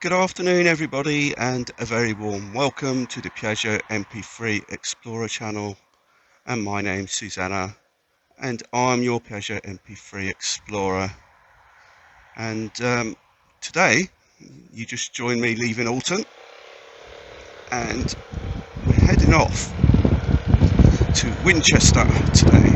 Good afternoon everybody, and a very warm welcome to the Piaggio MP3 Explorer channel. And my name's Susanna and I'm your Piaggio MP3 Explorer. And today you just joined me leaving Alton and we're heading off to Winchester today.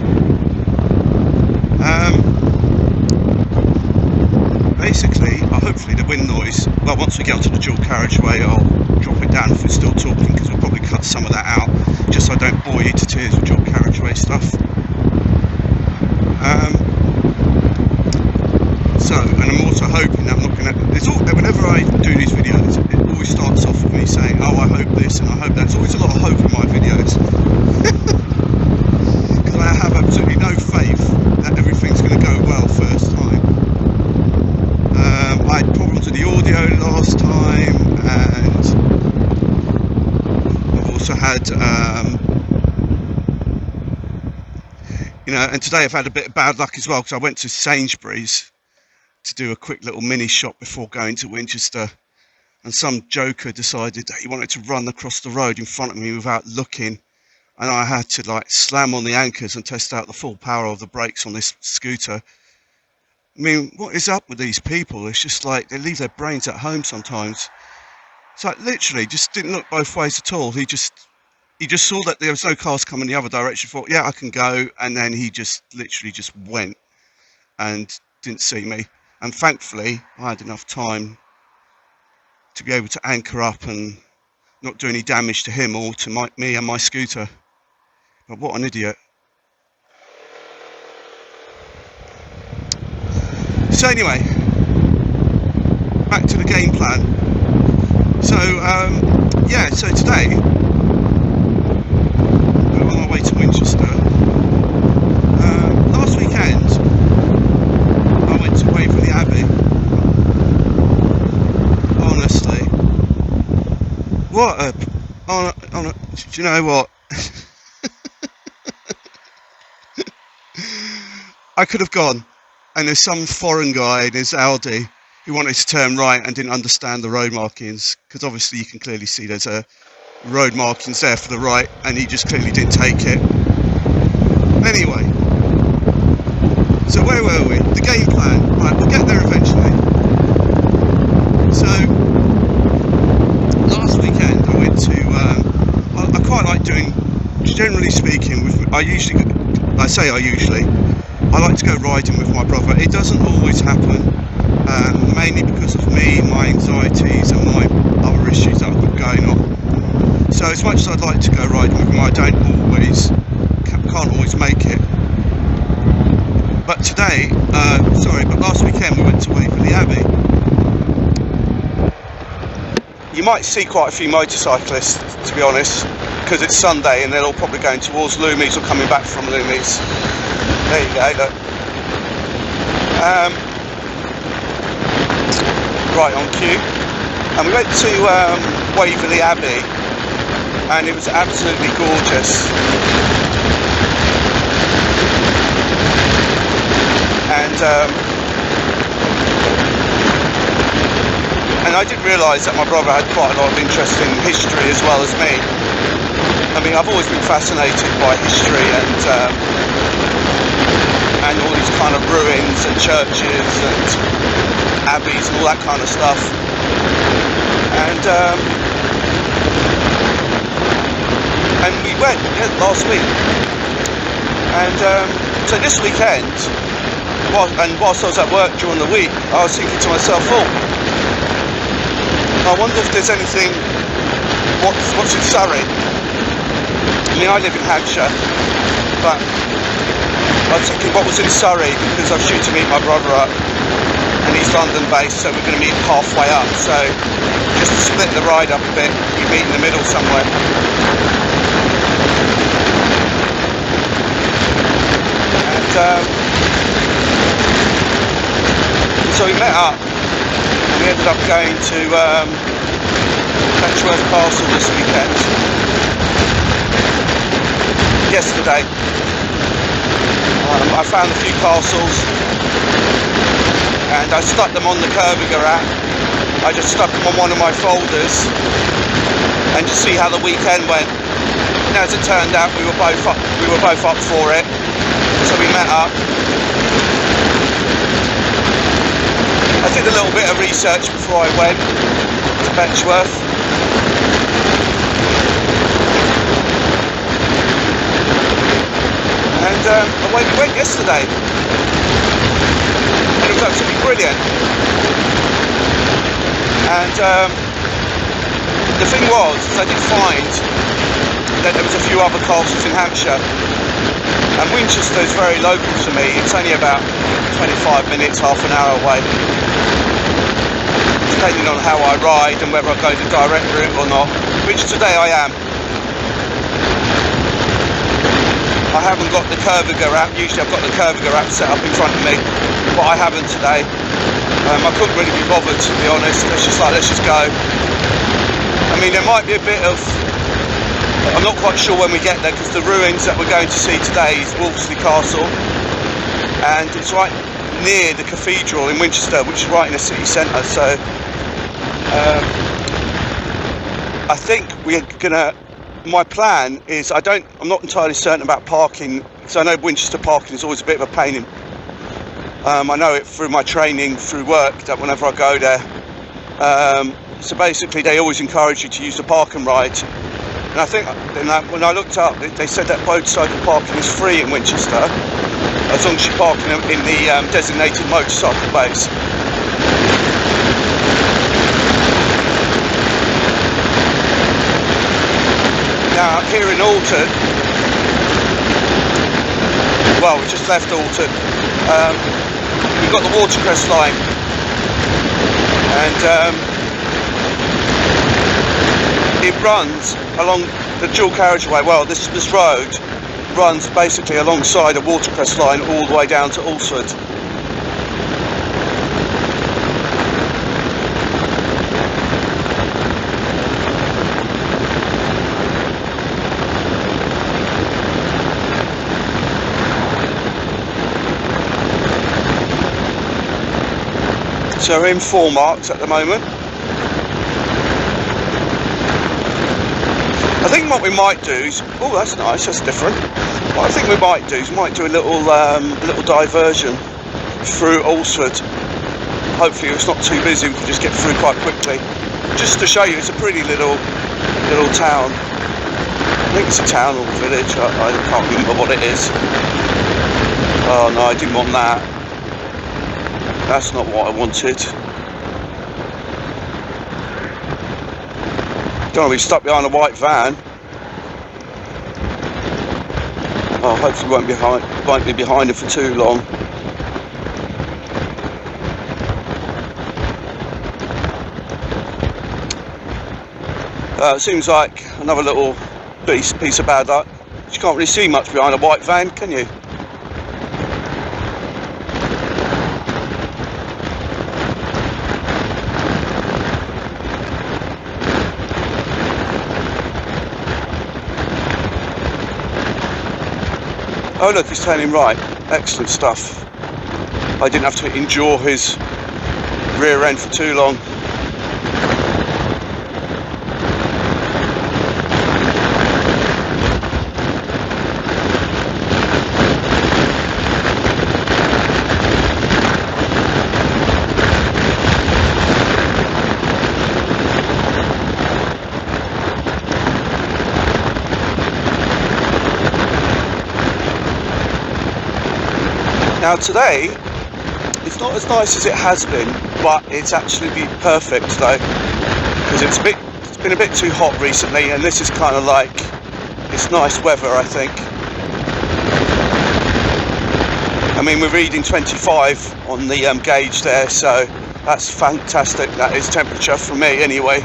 Basically, hopefully the wind noise, well, once we get onto the dual carriageway I'll drop it down if we're still talking, because we'll probably cut some of that out just so I don't bore you to tears with dual carriageway stuff. And I'm also hoping that I'm not going to, whenever I do these videos it always starts off with me saying, oh, I hope this and I hope that. There's always a lot of hope in my videos because I have absolutely no faith that everything's going to go well first time. I had problems with the audio last time, and I've also had, and today I've had a bit of bad luck as well, because I went to Sainsbury's to do a quick little mini shop before going to Winchester, and some joker decided that he wanted to run across the road in front of me without looking, and I had to slam on the anchors and test out the full power of the brakes on this scooter. I mean, what is up with these people? It's just like they leave their brains at home sometimes. It's like literally just didn't look both ways at all. He just saw that there was no cars coming the other direction, thought, yeah, I can go, and then he just literally just went and didn't see me. And thankfully I had enough time to be able to anchor up and not do any damage to him or to me and my scooter. But what an idiot. So anyway, back to the game plan. So so today we're on our way to Winchester. Last weekend I went to Waverley Abbey. Honestly, do you know what? I could have gone, and there's some foreign guy in his Audi who wanted to turn right and didn't understand the road markings, because obviously you can clearly see there's a road markings there for the right, and he just clearly didn't take it. Anyway, so where were we? The game plan. Right, we'll get there eventually. So last weekend I went to I quite like doing, generally speaking, I like to go riding with my brother. It doesn't always happen, mainly because of me, my anxieties and my other issues that I've got going on. So as much as I'd like to go riding with him, I can't always make it. But last weekend we went to Waverley Abbey. You might see quite a few motorcyclists, to be honest, because it's Sunday and they're all probably going towards Loomies or coming back from Loomies. There you go, look. Right on cue. And we went to Waverley Abbey, and it was absolutely gorgeous. And I didn't realise that my brother had quite a lot of interest in history as well as me. I mean, I've always been fascinated by history and all these kind of ruins and churches and abbeys and all that kind of stuff. And we went last week. And so this weekend, whilst I was at work during the week, I was thinking to myself, I wonder if there's anything, what's in Surrey? I mean, I live in Hampshire, but I was thinking what was in Surrey, because I was due to meet my brother up, and he's London based, so we're going to meet halfway up, so just to split the ride up a bit, we meet in the middle somewhere. And so we met up, and we ended up going to Alresford Castle this weekend. Yesterday. I found a few castles and I stuck them on the Curviger app I just stuck them on one of my folders and just see how the weekend went. And as it turned out, we were both up for it, so we met up. I did a little bit of research before I went to Betchworth. And away we went yesterday. And it was absolutely brilliant. And the thing was, I did find that there was a few other castles in Hampshire. And Winchester is very local to me. It's only about 25 minutes, half an hour away. Depending on how I ride and whether I go the direct route or not, which today I am. I haven't got the Curviger app. Usually I've got the Curviger app set up in front of me, but I haven't today. I couldn't really be bothered, to be honest. Let's just go. I mean, there might be a bit of, I'm not quite sure when we get there, because the ruins that we're going to see today is Wolseley Castle, and it's right near the cathedral in Winchester, which is right in the city centre. So I think we're gonna, my plan is, I'm not entirely certain about parking, because I know Winchester parking is always a bit of a pain in, I know it through my training through work, that whenever I go there, so basically they always encourage you to use the park and ride. And I think when I looked up, they said that motorcycle parking is free in Winchester, as long as you park in the designated motorcycle base. Now here in Alton, well, we just left Alton, we've got the watercress line, and it runs along the dual carriageway. Well, this road runs basically alongside a watercress line all the way down to Alresford. So we're in 4 marks at the moment. I think what we might do is, oh, that's nice, that's different. What I think we might do is we might do a little diversion through Alresford. Hopefully it's not too busy, we can just get through quite quickly. Just to show you, it's a pretty little town. I think it's a town or village, I can't remember what it is. Oh no, I didn't want that. That's not what I wanted. Don't want to be stuck behind a white van. Oh, hopefully won't be behind it for too long. It seems like another little piece of bad luck. You can't really see much behind a white van, can you? Oh look, he's turning right. Excellent stuff. I didn't have to endure his rear end for too long. Now today, it's not as nice as it has been, but it's actually been perfect today, because it's been a bit too hot recently, and this is kind of like, it's nice weather, I think. I mean, we're reading 25 on the gauge there, so that's fantastic. That is temperature for me anyway.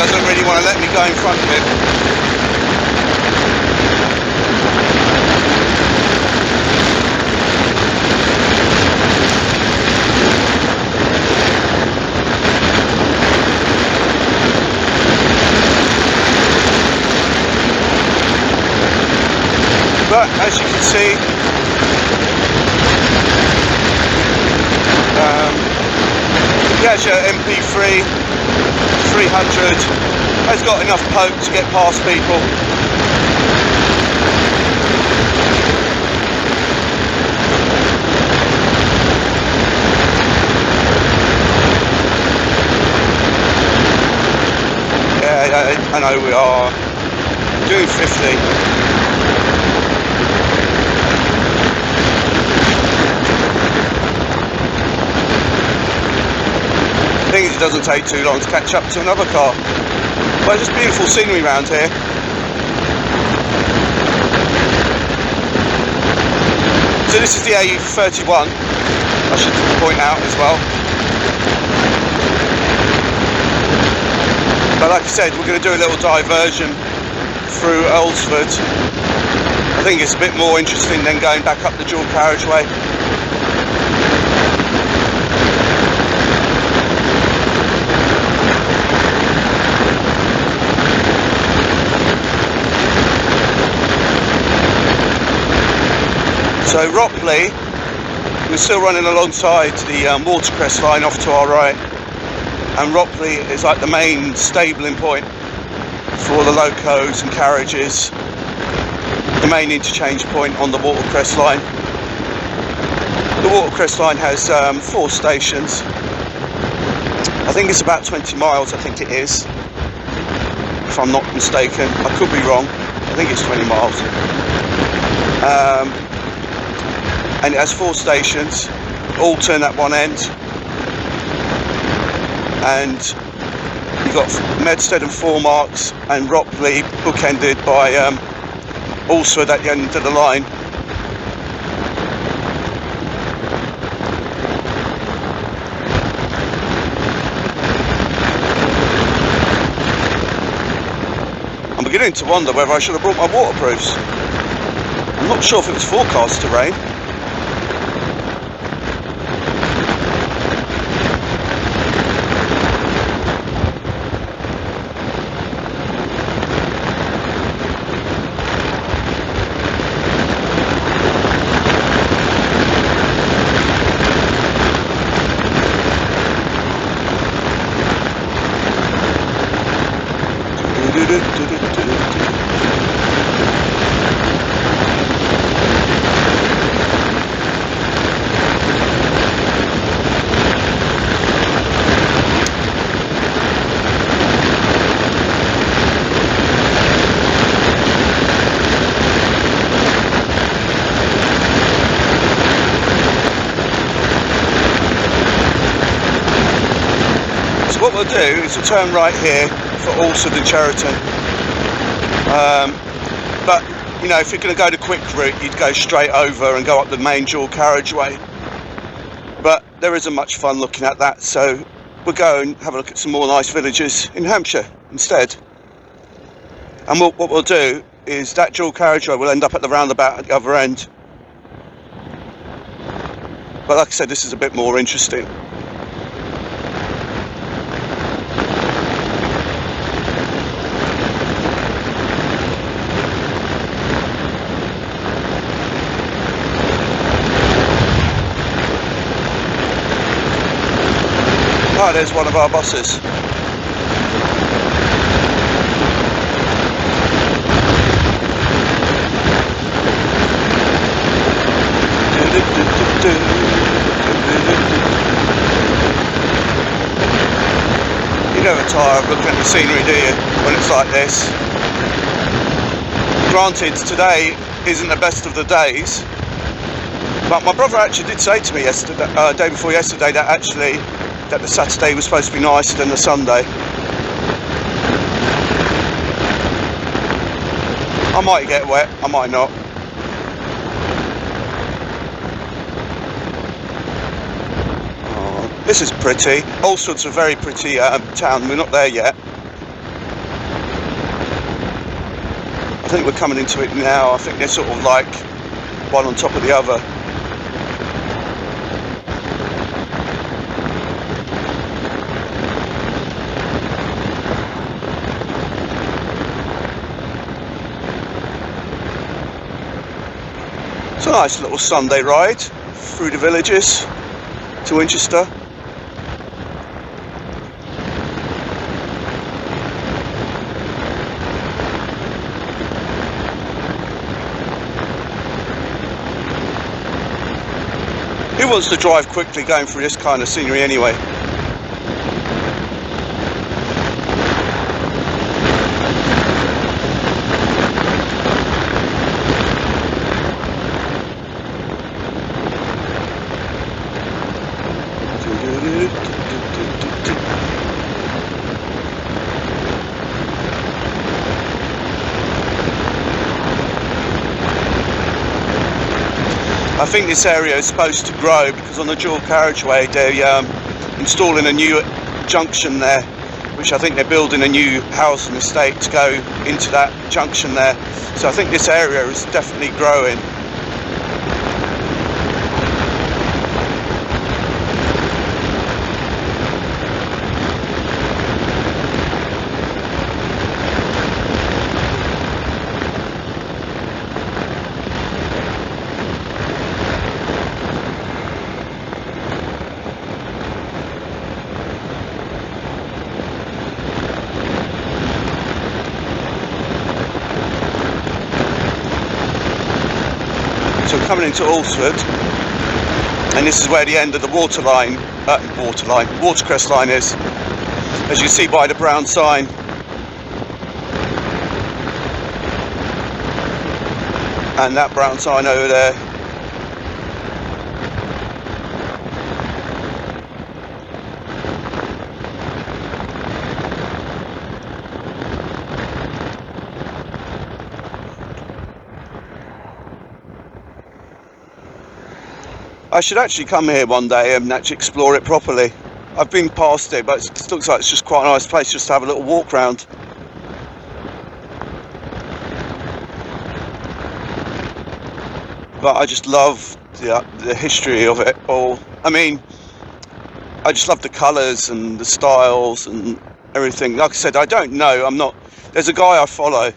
doesn't really want to let me go in front of him. But as you can see, the Azure MP3 300 has got enough poke to get past people. Yeah, I know we are doing 50. I think it doesn't take too long to catch up to another car. But just beautiful scenery around here. So this is the A31, I should point out as well. But like I said, we're going to do a little diversion through Alresford. I think it's a bit more interesting than going back up the dual carriageway. So Ropley, we're still running alongside the Watercress line off to our right, and Ropley is like the main stabling point for all the locos and carriages, the main interchange point on the Watercress line. The Watercress line has 4 stations. I think it's about 20 miles, I think it is, if I'm not mistaken. I could be wrong. I think it's 20 miles. And it has 4 stations, Alton at one end, and you've got Medstead and Foremarks and Ropley bookended by Alresford at the end of the line. I'm beginning to wonder whether I should have brought my waterproofs. I'm not sure if it was forecast to rain. What we'll do is we'll turn right here for Alresford and Cheriton. But you know, if you're going to go the quick route, you'd go straight over and go up the main dual carriageway. But there isn't much fun looking at that, so we'll go and have a look at some more nice villages in Hampshire instead. And what we'll do is that dual carriageway will end up at the roundabout at the other end. But like I said, this is a bit more interesting. Oh, there's one of our buses. You never tire of looking at the scenery, do you, when it's like this? Granted, today isn't the best of the days, but my brother actually did say to me yesterday, day before yesterday, that actually that the Saturday was supposed to be nicer than the Sunday. I might get wet, I might not. Oh, this is pretty. Alresford's a very pretty town. We're not there yet. think we're coming into it now. I think they're sort of like one on top of the other. It's a nice little Sunday ride through the villages to Winchester. Who wants to drive quickly going through this kind of scenery anyway? I think this area is supposed to grow because on the dual carriageway they're installing a new junction there, which I think they're building a new house and estate to go into that junction there. So I think this area is definitely growing. So we're coming into Alresford, and this is where the end of the watercress line is, as you see by the brown sign. And that brown sign over there. I should actually come here one day and actually explore it properly. I've been past it, but it looks like it's just quite a nice place just to have a little walk round. But I just love the history of it all. I mean, I just love the colours and the styles and everything. Like I said, I don't know. There's a guy I follow,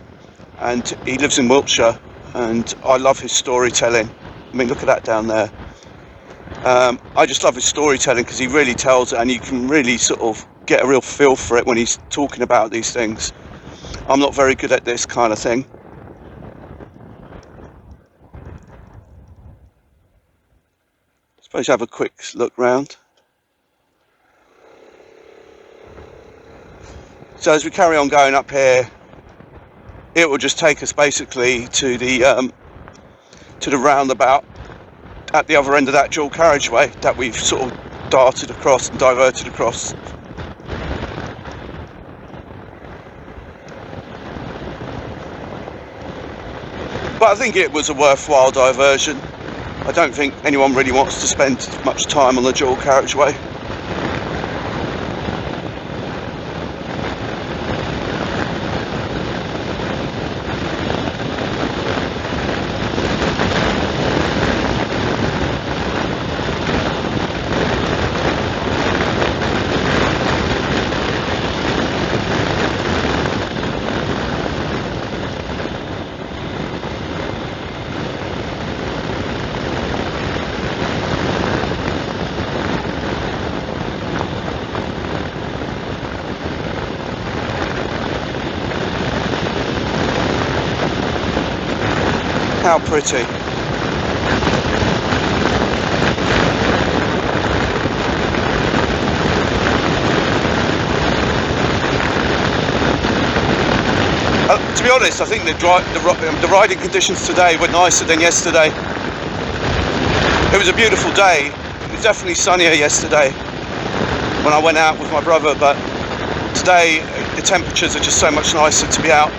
and he lives in Wiltshire, and I love his storytelling. I mean, look at that down there. I just love his storytelling because he really tells it, and you can really sort of get a real feel for it when he's talking about these things. I'm not very good at this kind of thing. I suppose have a quick look round. So as we carry on going up here, it will just take us basically to the roundabout at the other end of that dual carriageway that we've sort of darted across and diverted across. But I think it was a worthwhile diversion. I don't think anyone really wants to spend much time on the dual carriageway. How pretty. To be honest, I think the riding conditions today were nicer than yesterday. It was a beautiful day. It was definitely sunnier yesterday when I went out with my brother, but today the temperatures are just so much nicer to be out.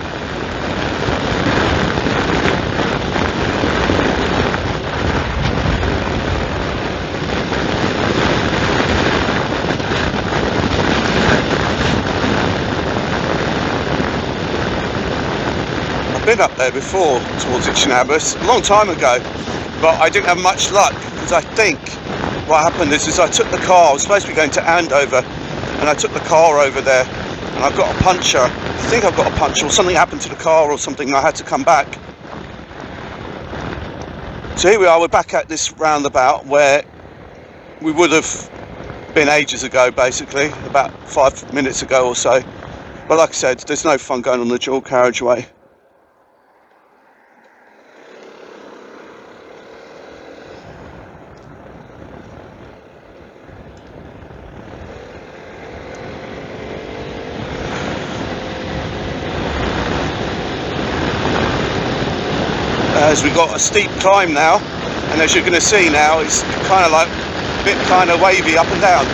been up there before towards Itchen Abbas a long time ago, but I didn't have much luck because I think what happened is I took the car. I was supposed to be going to Andover, and I took the car over there, and I've got a puncture. I think I've got a puncture, or something happened to the car or something, and I had to come back. So here we are, we're back at this roundabout where we would have been ages ago, basically, about 5 minutes ago or so. But like I said, there's no fun going on the dual carriageway. As we've got a steep climb now, and as you're going to see now, it's kind of like a bit kind of wavy up and down.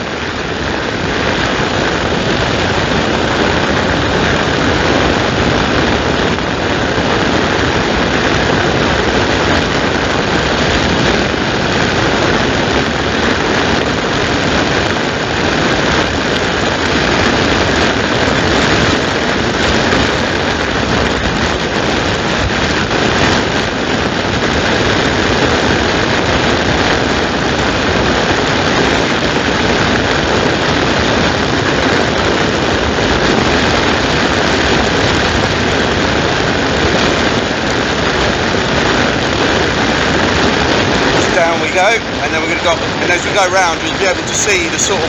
Go, and then we're going to go, and as we go round you'll be able to see the sort of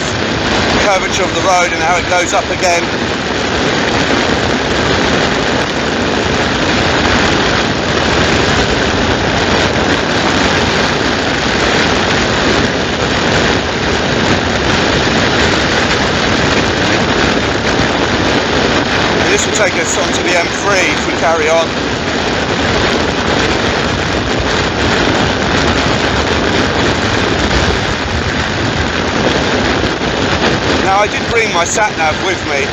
curvature of the road and how it goes up again. And this will take us onto the M3 if we carry on. Now I did bring my sat-nav with me,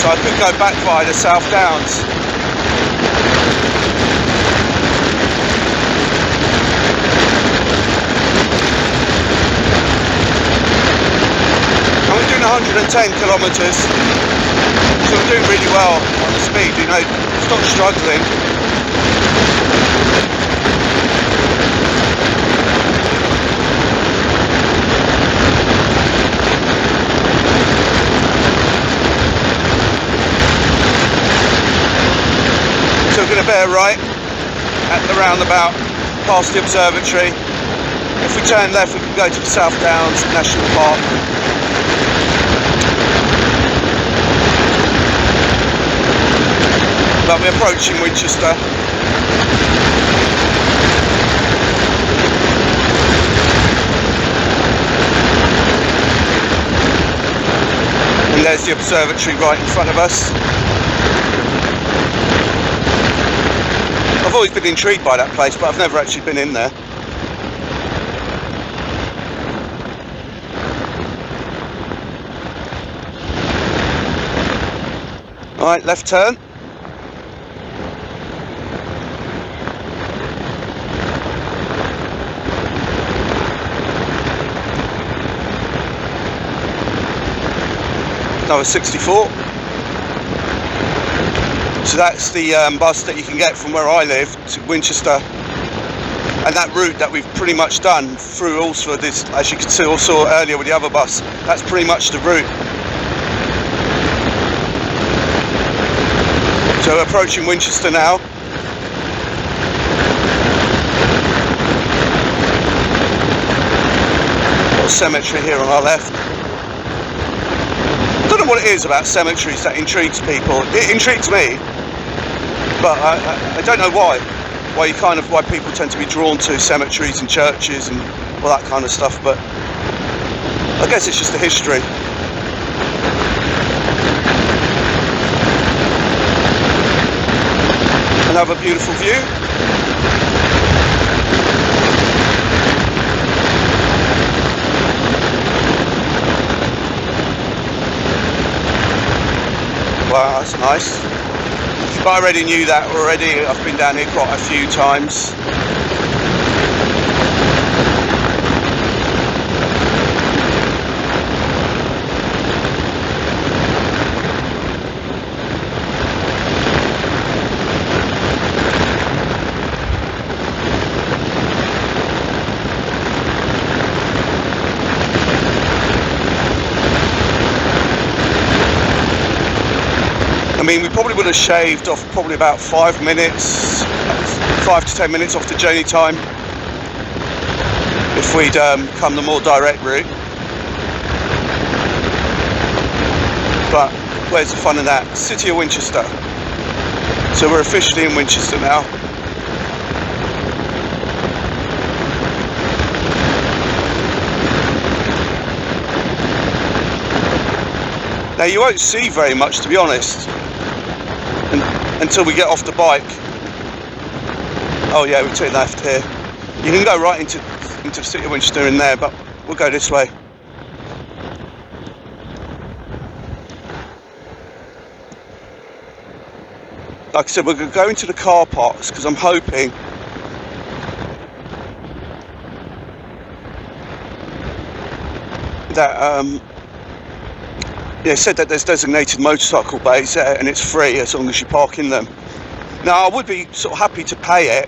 so I could go back via the South Downs. I'm doing 110 kilometres, so I'm doing really well on the speed, you know, it's not struggling. So we're going to bear right at the roundabout past the observatory. If we turn left we can go to the South Downs National Park. But we're approaching Winchester. And there's the observatory right in front of us. I've always been intrigued by that place, but I've never actually been in there. Alright, left turn. Number 64. So that's the bus that you can get from where I live to Winchester, and that route that we've pretty much done through Alresford is, as you can see, also earlier with the other bus, that's pretty much the route. So we're approaching Winchester now. Got a cemetery here on our left. I don't know what it is about cemeteries that intrigues people. It intrigues me, but I don't know why people tend to be drawn to cemeteries and churches and all that kind of stuff, but I guess it's just the history. Another beautiful view. Wow, that's nice. But I already knew that already. I've been down here quite a few times. I mean, we probably would have shaved off probably about 5 minutes, 5 to 10 minutes off the journey time if we'd come the more direct route. But where's the fun in that? City of Winchester. So we're officially in Winchester now. Now you won't see very much, to be honest, until we get off the bike. Oh yeah, we take left here. You can go right into the City of Winchester in there, but we'll go this way. Like I said, we're going to go into the car parks because I'm hoping that yeah, it said that there's designated motorcycle bays there and it's free as long as you park in them. Now I would be sort of happy to pay it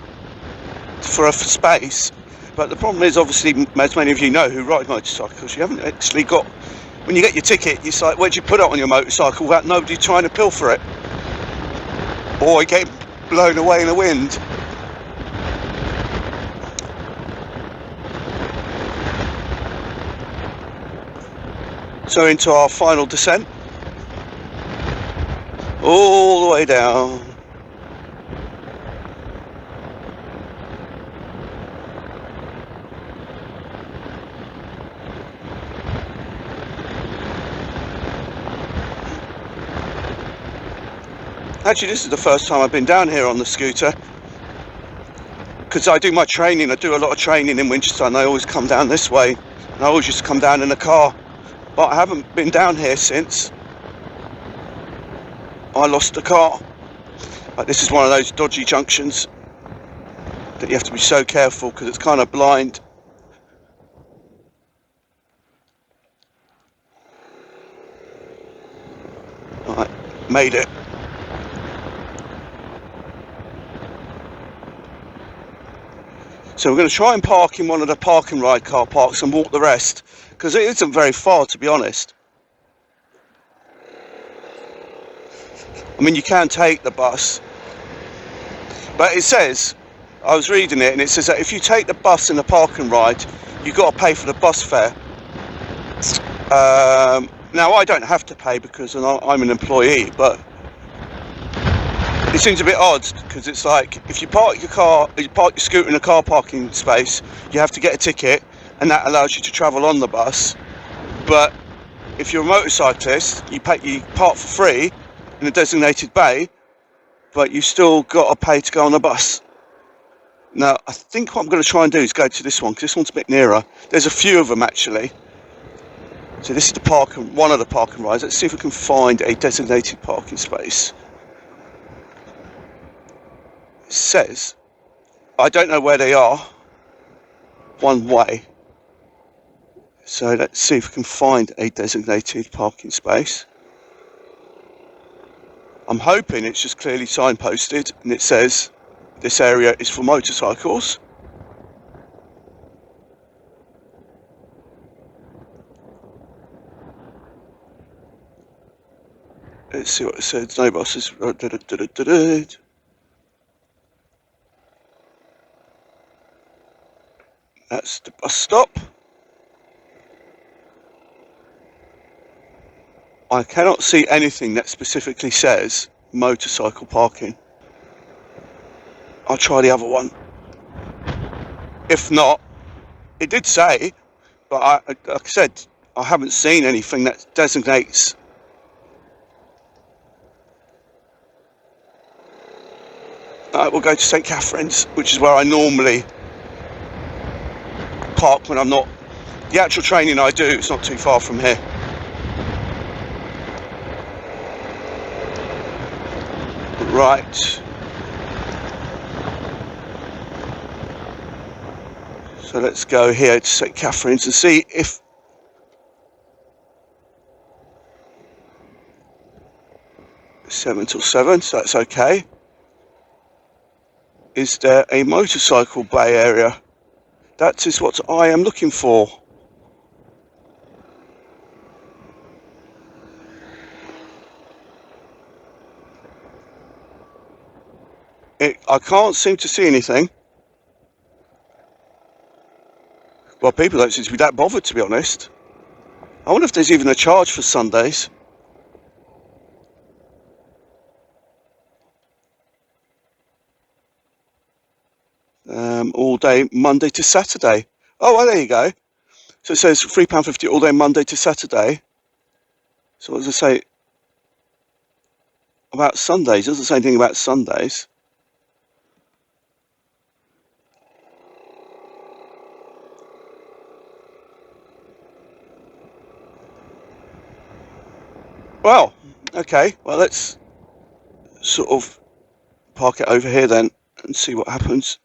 for a space, but the problem is, obviously, as many of you know who ride motorcycles, you haven't actually got, when you get your ticket, it's like, where'd you put it on your motorcycle without nobody trying to pilfer it? Or you get blown away in the wind. So into our final descent, all the way down. Actually, this is the first time I've been down here on the scooter, because I do my training, I do a lot of training in Winchester, and I always come down this way, and I always used to come down in the car. But I haven't been down here since I lost the car. Like, this is one of those dodgy junctions that you have to be so careful because it's kind of blind. Alright, made it. So we're going to try and park in one of the park and ride car parks and walk the rest, because it isn't very far, to be honest. I mean, you can take the bus, but it says, I was reading it, and it says that if you take the bus in the park and ride, you've got to pay for the bus fare. Now, I don't have to pay because I'm an employee, but it seems a bit odd, because it's like, if you park your scooter in a car parking space, you have to get a ticket, and that allows you to travel on the bus. But if you're a motorcyclist, you park for free in a designated bay, but you still got to pay to go on the bus. Now, I think what I'm going to try and do is go to this one, because this one's a bit nearer. There's a few of them, actually. So this is one of the park and rides. Let's see if we can find a designated parking space. It says, I don't know where they are, one way. So let's see if we can find a designated parking space. I'm hoping it's just clearly signposted and it says this area is for motorcycles. Let's see what it says. No buses. That's the bus stop. I cannot see anything that specifically says motorcycle parking. I'll try the other one. If not, it did say, but like I said, I haven't seen anything that designates. We'll go to St Catherine's, which is where I normally park when I'm not. The actual training I do, it's not too far from here. Right. So let's go here to St Catherine's and see if it's 7 till 7, so that's okay. Is there a motorcycle bay area? That is what I am looking for. I can't seem to see anything. Well, people don't seem to be that bothered, to be honest. I wonder if there's even a charge for Sundays. All day, Monday to Saturday. Oh, well, there you go. So it says £3.50 all day, Monday to Saturday. So what does it say about Sundays? It doesn't say anything about Sundays. Well, okay. Well, let's sort of park it over here then and see what happens.